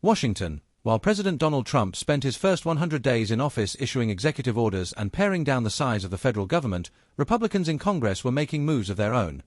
Washington. While President Donald Trump spent his first 100 days in office issuing executive orders and paring down the size of the federal government, Republicans in Congress were making moves of their own.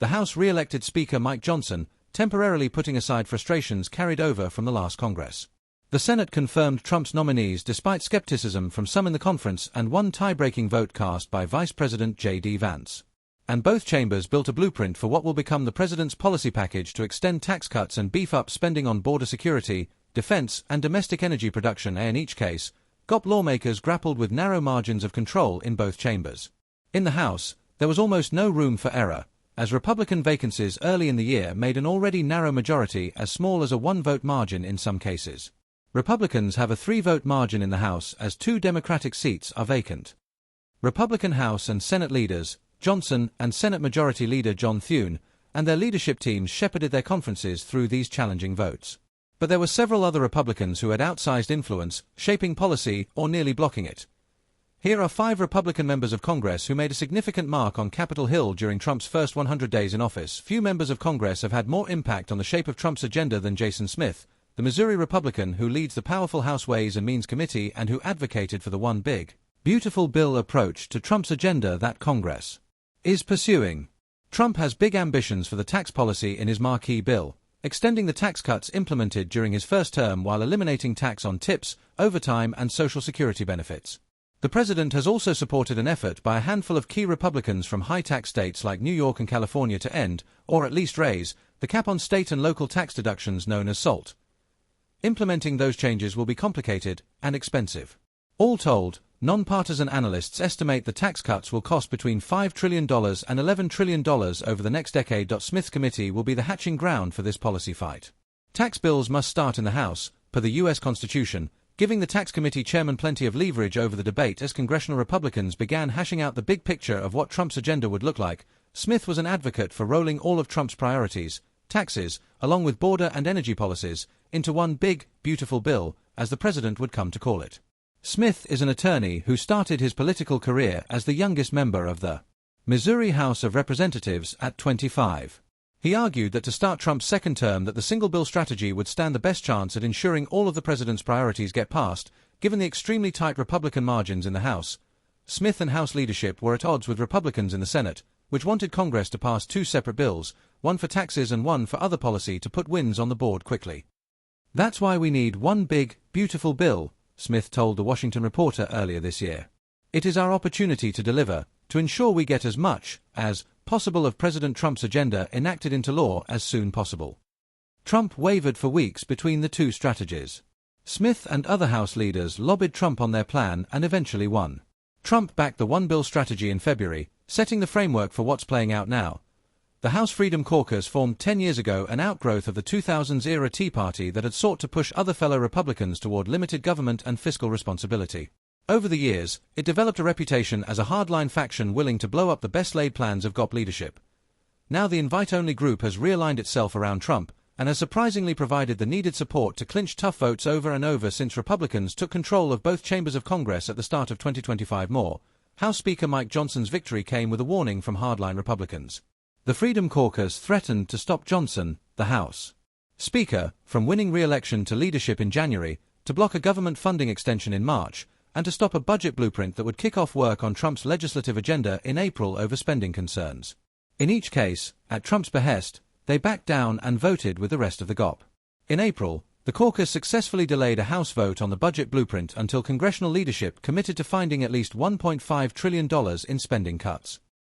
The House re-elected Speaker Mike Johnson, temporarily putting aside frustrations carried over from the last Congress. The Senate confirmed Trump's nominees despite skepticism from some in the conference and one tie-breaking vote cast by Vice President J.D. Vance. And both chambers built a blueprint for what will become the president's policy package to extend tax cuts and beef up spending on border security, defense, and domestic energy production. In each case, GOP lawmakers grappled with narrow margins of control in both chambers. In the House, there was almost no room for error, as Republican vacancies early in the year made an already narrow majority as small as a one-vote margin in some cases. Republicans have a three-vote margin in the House as 2 Democratic seats are vacant. Republican House and Senate leaders, Johnson and Senate Majority Leader John Thune, and their leadership teams shepherded their conferences through these challenging votes. But there were several other Republicans who had outsized influence, shaping policy or nearly blocking it. Here are 5 Republican members of Congress who made a significant mark on Capitol Hill during Trump's first 100 days in office. Few members of Congress have had more impact on the shape of Trump's agenda than Jason Smith, the Missouri Republican who leads the powerful House Ways and Means Committee and who advocated for the one big, beautiful bill approach to Trump's agenda that Congress is pursuing. Trump has big ambitions for the tax policy in his marquee bill, extending the tax cuts implemented during his first term while eliminating tax on tips, overtime, and Social Security benefits. The president has also supported an effort by a handful of key Republicans from high-tax states like New York and California to end, or at least raise, the cap on state and local tax deductions known as SALT. Implementing those changes will be complicated and expensive. All told, nonpartisan analysts estimate the tax cuts will cost between $5 trillion and $11 trillion over the next decade. Smith's committee will be the hatching ground for this policy fight. Tax bills must start in the House, per the U.S. Constitution, giving the tax committee chairman plenty of leverage over the debate as congressional Republicans began hashing out the big picture of what Trump's agenda would look like. Smith was an advocate for rolling all of Trump's priorities, taxes, along with border and energy policies, into one big, beautiful bill, as the president would come to call it. Smith is an attorney who started his political career as the youngest member of the Missouri House of Representatives at 25. He argued that to start Trump's second term that the single-bill strategy would stand the best chance at ensuring all of the president's priorities get passed, given the extremely tight Republican margins in the House. Smith and House leadership were at odds with Republicans in the Senate, which wanted Congress to pass 2 separate bills, one for taxes and one for other policy to put wins on the board quickly. "That's why we need one big, beautiful bill," Smith told the Washington Reporter earlier this year. "It is our opportunity to deliver, to ensure we get as much as possible of President Trump's agenda enacted into law as soon possible." Trump wavered for weeks between the two strategies. Smith and other House leaders lobbied Trump on their plan and eventually won. Trump backed the one-bill strategy in February, setting the framework for what's playing out now. The House Freedom Caucus, formed 10 years ago, an outgrowth of the 2000s-era Tea Party that had sought to push other fellow Republicans toward limited government and fiscal responsibility. Over the years, it developed a reputation as a hardline faction willing to blow up the best-laid plans of GOP leadership. Now the invite-only group has realigned itself around Trump and has surprisingly provided the needed support to clinch tough votes over and over since Republicans took control of both chambers of Congress at the start of 2025. House Speaker Mike Johnson's victory came with a warning from hardline Republicans. The Freedom Caucus threatened to stop Johnson, the House Speaker, from winning re-election to leadership in January, to block a government funding extension in March, and to stop a budget blueprint that would kick off work on Trump's legislative agenda in April over spending concerns. In each case, at Trump's behest, they backed down and voted with the rest of the GOP. In April, the caucus successfully delayed a House vote on the budget blueprint until congressional leadership committed to finding at least $1.5 trillion in spending cuts.